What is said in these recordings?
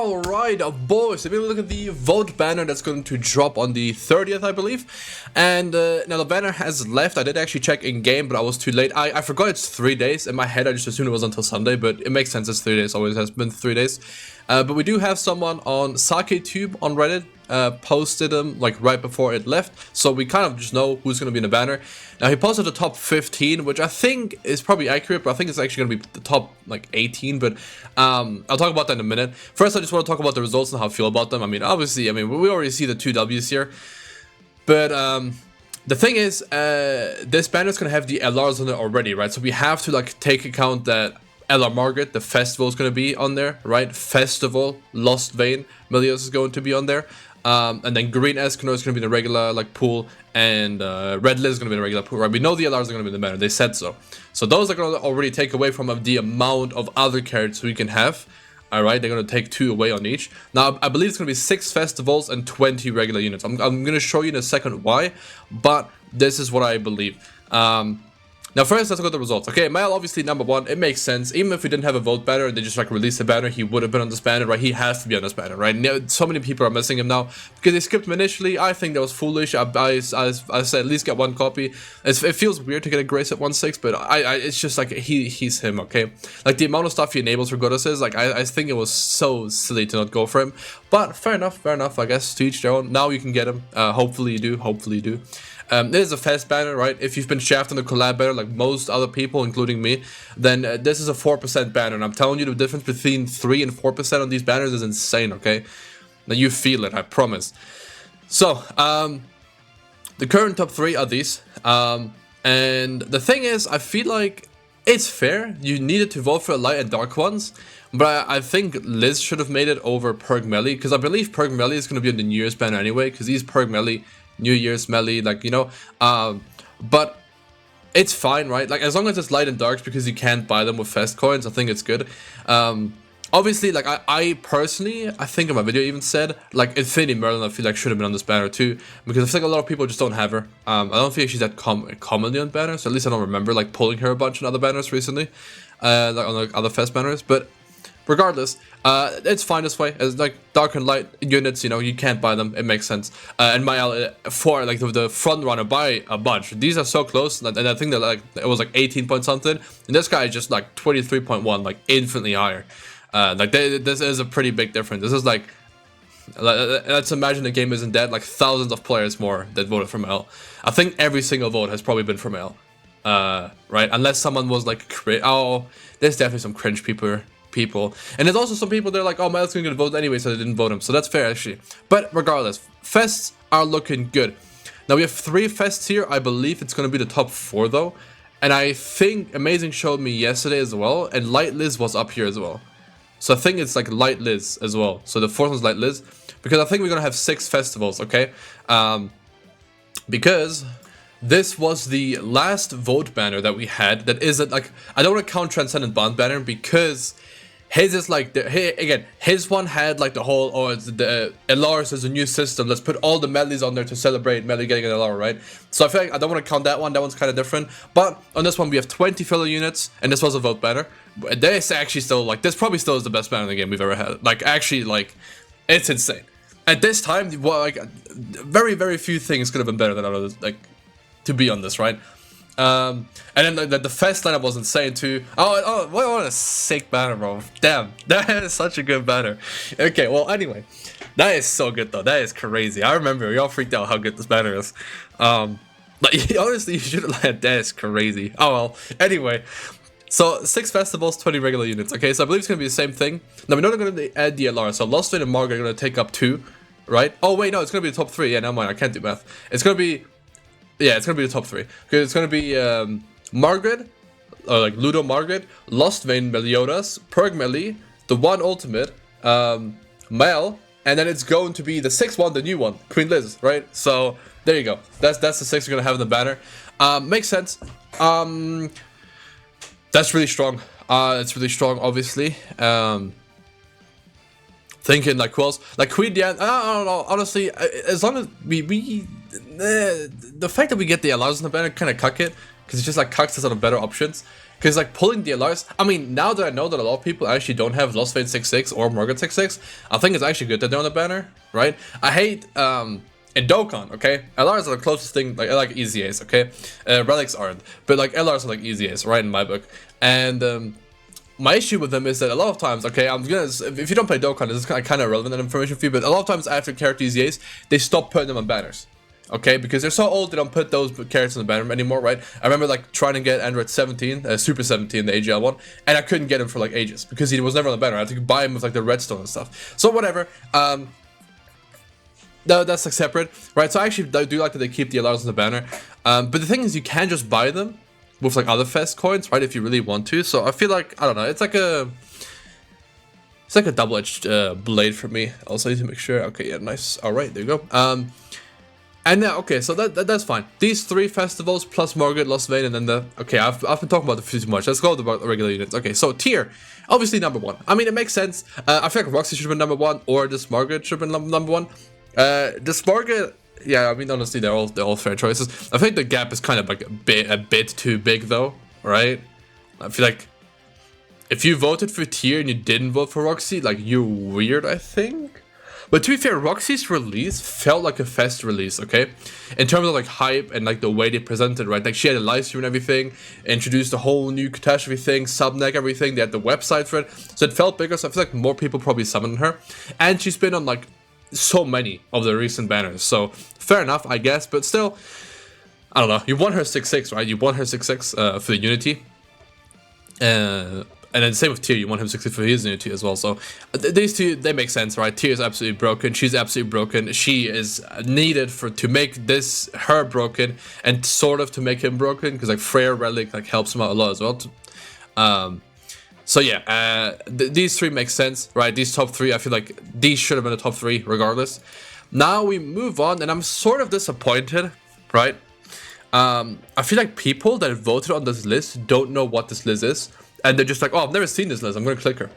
Alright, boys, if we look at the vote banner that's going to drop on the 30th, I believe. And now the banner has left. I did actually check in game, but I was too late. I forgot it's 3 days. In my head, I just assumed it was until Sunday, but it makes sense. It's 3 days. Always has been 3 days. But we do have someone on SakeTube on Reddit posted them like right before it left, so we kind of just know who's going to be in the banner. Now he posted the top 15, which I think is probably accurate, but I think it's actually going to be the top like 18. But I'll talk about that in a minute. First, I just want to talk about the results and how I feel about them. I mean, obviously, we already see the 2 W's here, but the thing is, this banner is going to have the LRs on it already, right? So we have to like take account that LR Margaret, the festival, is going to be on there, right? Festival, Lost VAYNE, Meliodas is going to be on there. And then green Escanor is going to be in the regular like pool, and red Liz is going to be in the regular pool, right? We know the LRs are going to be in the banner, they said so. So those are going to already take away from the amount of other cards we can have. Alright, they're going to take 2 away on each. Now, I believe it's going to be 6 festivals and 20 regular units. I'm going to show you in a second why, but this is what I believe. Now first, let's look at the results. Okay, Mel obviously number 1. It makes sense. Even if we didn't have a vote banner, they just like released a banner, he would have been on this banner, right? He has to be on this banner, right? Now, so many people are missing him now because they skipped him initially. I think that was foolish. I said at least get 1 copy. It feels weird to get a Grace at 1/6, but it's just like he's him, okay? Like the amount of stuff he enables for goddesses, like I think it was so silly to not go for him. But fair enough, I guess, to each their own. Now you can get him. Hopefully you do. This is a fast banner, right? If you've been shafted on the collab banner like most other people, including me, then this is a 4% banner. And I'm telling you, the difference between 3 and 4% on these banners is insane, okay? Now you feel it, I promise. So, the current top 3 are these. And the thing is, I feel like it's fair. You needed to vote for the light and dark ones. But I think Liz should have made it over Perk Meli, because I believe Perk Meli is going to be on the New Year's banner anyway, because he's Perk Meli. New Year's Meli, like, you know, but it's fine, right? Like, as long as it's light and darks, because you can't buy them with fast coins, I think it's good. Obviously, like, I personally, I think in my video even said, like, Infinity Merlin, I feel like should have been on this banner too, because I think a lot of people just don't have her. I don't feel like she's that commonly on banners, at least I don't remember, like, pulling her a bunch on other banners recently, like, on like, other fast banners, but regardless, it's fine this way. As like dark and light units, you know, you can't buy them. It makes sense. And my for like the front runner by a bunch. These are so close, and I think that like it was like 18 point something, and this guy is just like 23.1, like infinitely higher. Like this is a pretty big difference. This is like, let's imagine the game isn't dead. Like thousands of players more that voted for Mel. I think every single vote has probably been for Mel. Right? Unless someone was like, oh, there's definitely some cringe people, and there's also some people they're like, oh, Mel's gonna vote anyway, so they didn't vote him. So that's fair actually. But regardless, fests are looking good. Now we have 3 fests here. I believe it's gonna be the top 4 though, and I think Amazing showed me yesterday as well, and Light Liz was up here as well. So I think it's like Light Liz as well. So the 4th one's Light Liz, because I think we're gonna have 6 festivals, okay? Because this was the last vote banner that we had that isn't like, I don't want to count Transcendent Bond banner because his is like, his one had like the whole, oh, it's the LRs is a new system, let's put all the Melis on there to celebrate Meli getting an LR, right? So I feel like I don't want to count that one, that one's kind of different. But on this one we have 20 filler units, and this was a vote banner. This actually still, like, this probably still is the best banner in the game we've ever had. Like, actually, like, it's insane. At this time, well, like, very, very few things could have been better than others, like, to be on this, right? And then the fest lineup was insane too. Oh, what a sick banner, bro. Damn, that is such a good banner. Okay, well, anyway, that is so good though. That is crazy. I remember we all freaked out how good this banner is. Like, honestly, you should have like, that is crazy. Oh well. Anyway, so 6 festivals, 20 regular units. Okay, so I believe it's gonna be the same thing. Now we know they're gonna add DLR. So Lost VAYNE and Margaret are gonna take up 2, right? Oh wait, no, it's gonna be the top 3. Yeah, never mind. I can't do math. It's gonna be. Yeah, it's gonna be the top 3. Because it's gonna be Margaret, or like Ludo Margaret, Lost VAYNE Meliodas, Perk Meli, the 1 Ultimate, Mel, and then it's going to be the 6th one, the new one, Queen Liz, right? So there you go. That's the 6 we're gonna have in the banner. Makes sense. That's really strong. It's really strong, obviously. Thinking like who else? Like Queen Diane. I don't know. Honestly, as long as the fact that we get the allows in the banner kind of cuck it, because it's just like cucks us on better options. Because like pulling the LRs, I mean, now that I know that a lot of people actually don't have Lost Vein 6-6 or Margaret 6-6, I think it's actually good that they're on the banner, right? I hate in Dokkan, okay? LRs are the closest thing, like I like easy A's, okay? Relics aren't, but like LRs are like easy A's, right, in my book. And my issue with them is that a lot of times, okay, I'm gonna, if you don't play Dokkan, this is kind of irrelevant information for you, but a lot of times after character easy A's, they stop putting them on banners. Okay, because they're so old, they don't put those characters in the banner anymore, right? I remember like trying to get Android 17, Super 17, the AGL one, and I couldn't get him for like ages because he was never on the banner. I had to buy him with like the redstone and stuff. So whatever. That's like separate, right? So I actually do like that they keep the LRs on the banner. But the thing is, you can just buy them with like other fest coins, right? If you really want to. So I feel like, I don't know, it's like a double-edged blade for me. Also need to make sure. Okay, yeah, nice. All right, there you go. And now, okay, so that's fine. These 3 festivals plus Margaret, Lost Vein, and then the... Okay, I've been talking about the few too much. Let's go about the regular units. Okay, so tier, obviously number 1. I mean, it makes sense. I feel like Roxy should have been number 1, or this Margaret should have been number 1. This Margaret, yeah, I mean, honestly, they're all fair choices. I think the gap is kind of like a bit too big, though, right? I feel like if you voted for tier and you didn't vote for Roxy, like, you're weird, I think. But to be fair, Roxy's release felt like a fest release, okay? In terms of like hype and like the way they presented, right? Like she had a live stream and everything, introduced a whole new catastrophe thing, subneck everything, they had the website for it. So it felt bigger, so I feel like more people probably summoned her. And she's been on like so many of the recent banners. So fair enough, I guess, but still, I don't know. You won her 6-6, right? You won her 6-6 for the Unity. And then same with Tyr, you want him 60 for his Unity as well. So these two, they make sense, right? Tyr is absolutely broken. She's absolutely broken. She is needed to make her broken and sort of to make him broken, because like Freya Relic like helps him out a lot as well. So yeah, these 3 make sense, right? These top 3, I feel like these should have been the top 3 regardless. Now we move on, and I'm sort of disappointed, right? I feel like people that voted on this list don't know what this list is. And they're just like, oh, I've never seen this list, I'm going to click her.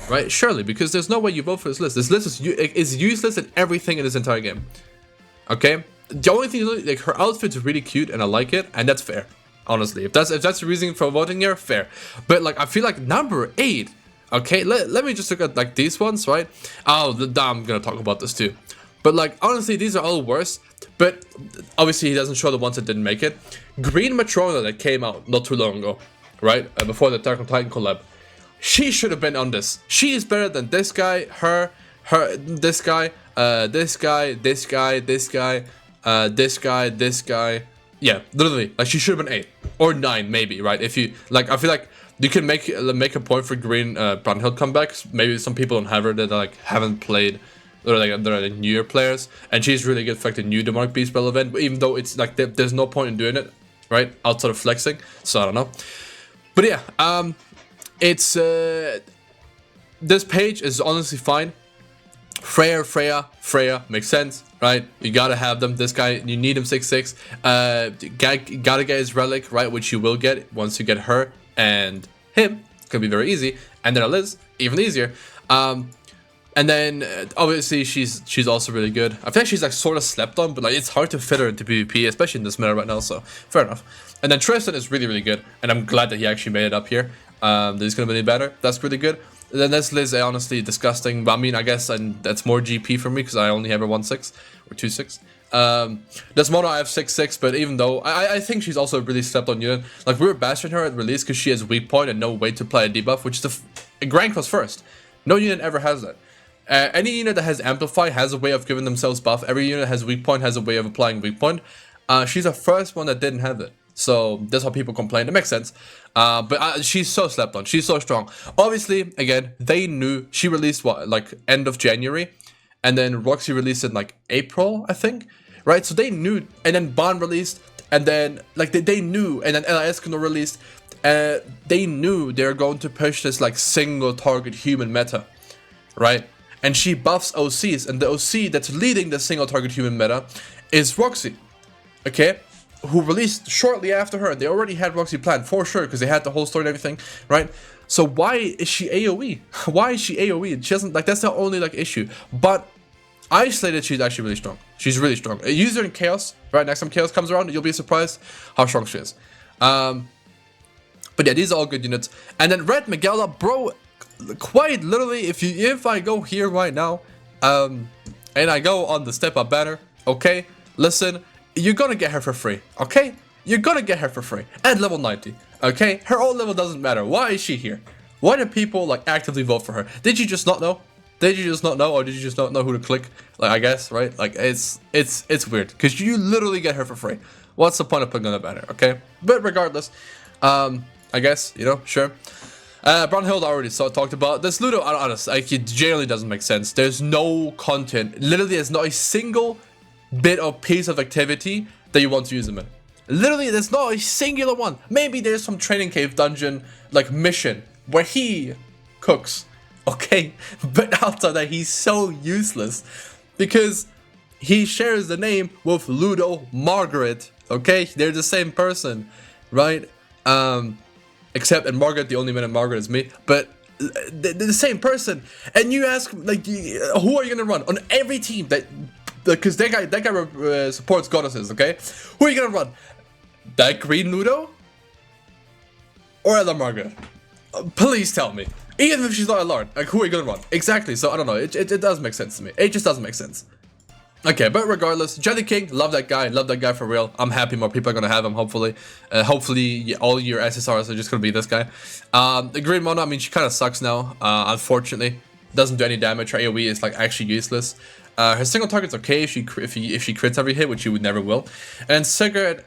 Right? Surely, because there's no way you vote for this list. This list is useless in everything in this entire game. Okay? The only thing, like, her outfit's really cute and I like it, and that's fair. Honestly, if that's the reason for voting here, fair. But like, I feel like number 8, okay, let me just look at like these ones, right? Oh, I'm going to talk about this too. But like, honestly, these are all worse. But obviously, he doesn't show the ones that didn't make it. Green Matrona that came out not too long ago. Right, before the Attack on Titan collab, she should have been on this. She is better than this guy, this guy, this guy, this guy, this guy, this guy, this guy. Yeah, literally, like she should have been 8 or 9, maybe. Right? If you like, I feel like you can make a point for Green Brunhild comebacks. Maybe some people don't have her that like haven't played. They're like newer players, and she's really good for like the new Demonic Beast Spell event. But even though it's like there's no point in doing it, right? Outside of flexing, so I don't know. But yeah, it's this page is honestly fine. Freya makes sense, right? You gotta have them. This guy, you need him 6-6. Gotta get his relic, right? Which you will get once you get her and him. It's gonna be very easy. And then Liz, even easier. And then obviously she's also really good. I think she's like sort of slept on, but like it's hard to fit her into PvP, especially in this meta right now. So fair enough. And then Tristan is really good, and I'm glad that he actually made it up here. That he's gonna be better. That's really good. And then this Liz, honestly disgusting. But I mean, I guess that's more GP for me because I only have her 1-6 or 2-6. This mono I have 6-6, but even though I think she's also a really slept on unit. Like we were bashing her at release because she has weak point and no way to apply a debuff, which is the rank was first. No unit ever has that. Any unit that has Amplify has a way of giving themselves buff. Every unit that has weak point has a way of applying weak point. She's the first one that didn't have it. So that's how people complain. It makes sense. But she's so slept on. She's so strong. Obviously, again, they knew she released what, like end of January. And then Roxy released in like April, I think. Right? So they knew. And then Bond released. And then like they knew. And then LIS released. They knew they were going to push this like single target human meta. Right? And she buffs OCs. And the OC that's leading the single target human meta is Roxy. Okay? Who released shortly after her. They already had Roxy planned for sure because they had the whole story and everything, right? So why is she AoE? Why is she AoE? She doesn't like, that's the only like issue. But isolated, she's actually really strong. She's really strong. Use her in Chaos, right? Next time Chaos comes around, you'll be surprised how strong she is. But yeah, these are all good units. And then Red Miguela, bro, quite literally, if I go here right now, and I go on the step up banner, okay, listen, you're gonna get her for free, okay? You're gonna get her for free at level 90, okay? Her old level doesn't matter. Why is she here? Why do people like actively vote for her? Did you just not know? Did you just not know, or did you just not know who to click? Like, I guess, right? Like, it's weird because you literally get her for free. What's the point of putting on a banner, okay? But regardless, I guess, you know, sure. Brunhild already talked about. This Ludo, honestly, like, it generally doesn't make sense. There's no content. Literally, there's not a single bit of piece of activity that you want to use him in. Literally, there's not a singular one. Maybe there's some training cave dungeon, like, mission where he cooks, okay? But outside that, he's so useless because he shares the name with Ludo Margaret, okay? They're the same person, right? Except in Margaret, the only man in Margaret is me, but they're the same person. And you ask, like, who are you gonna run on every team that, because that guy supports goddesses, okay? Who are you gonna run? That green Ludo? Or Ella Margaret? Please tell me. Even if she's not a Lord, like, who are you gonna run? Exactly, so I don't know, it does make sense to me. It just doesn't make sense. Okay, but regardless, Jelly King, love that guy for real. I'm happy more people are gonna have him, hopefully. Hopefully, all your SSRs are just gonna be this guy. The Green Mono, I mean, she kind of sucks now, unfortunately. Doesn't do any damage, her AoE is, like, actually useless. Her single target's okay if she crits every hit, which you would never will. And Cigarette,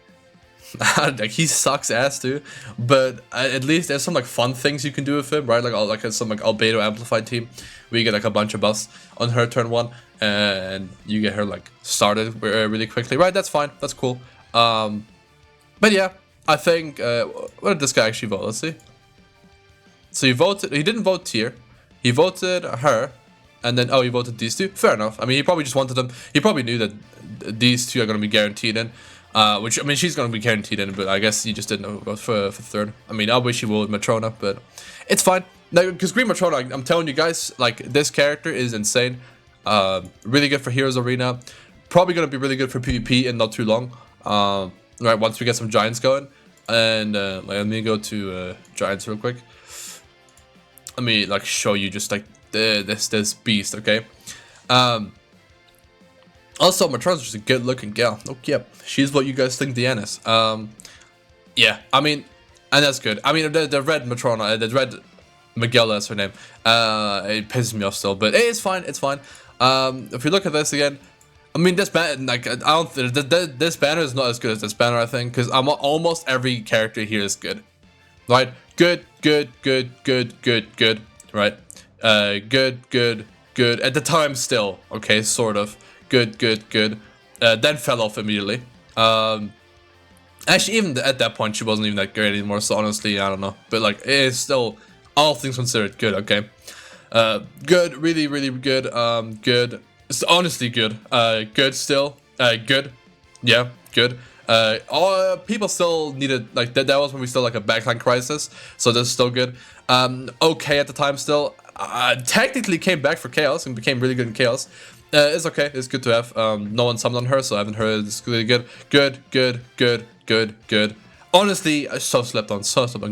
like, he sucks ass too, but at least there's some like fun things you can do with him, right? Like some like Albedo amplified team where you get like a bunch of buffs on her turn 1 and you get her like started really quickly, right? That's fine, that's cool. But yeah, I think what did this guy actually vote? Let's see. So he didn't vote Tyr, he voted her, and then he voted these two. Fair enough. I mean, he probably just wanted them. He probably knew that these two are going to be guaranteed in. Which, I mean, she's going to be guaranteed in, but I guess you just didn't know about for third. I mean, I wish you would with Matrona, but it's fine. Because Green Matrona, I'm telling you guys, like, this character is insane. Really good for Heroes Arena. Probably going to be really good for PvP in not too long. Right, once we get some Giants going. And, let me go to Giants real quick. Let me, like, show you just, like, this beast, okay? Also, Matrona's just a good-looking gal. Oh, yep. She's what you guys think Diana is. Yeah, I mean, and that's good. I mean, the red Matrona, the red Miguel, that's her name. It pisses me off still, but hey, it's fine. It's fine. If you look at this again, I mean, this banner, like, I don't. This banner is not as good as this banner, I think, because almost every character here is good, right? Good. Right? Good. At the time, still okay, sort of. Good. Then fell off immediately. Actually, even at that point, she wasn't even that great anymore. So honestly, I don't know. But like, it is still, all things considered, good. Okay, good, really good. Good. It's honestly good. Good still. Good. Yeah, good. All people still needed, like, that was when we still like a backline crisis. So that's still good. Okay at the time still. Technically came back for Chaos and became really good in Chaos. It's okay. It's good to have. No one summoned on her, so I haven't heard. It's really good. Good. Honestly, I so slept on.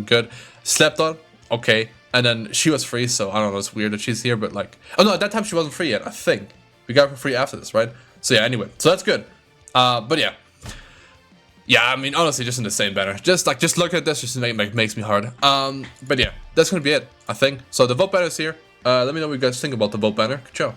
Good. Slept on. Okay. And then she was free, so I don't know. It's weird that she's here, but like, oh no, at that time she wasn't free yet. I think we got her for free after this, right? So yeah. Anyway, so that's good. But yeah. Yeah, I mean, honestly, just in the same banner. Just look at this, just makes me hard. But yeah, that's gonna be it, I think. So the vote banner is here. Let me know what you guys think about the vote banner. Ciao.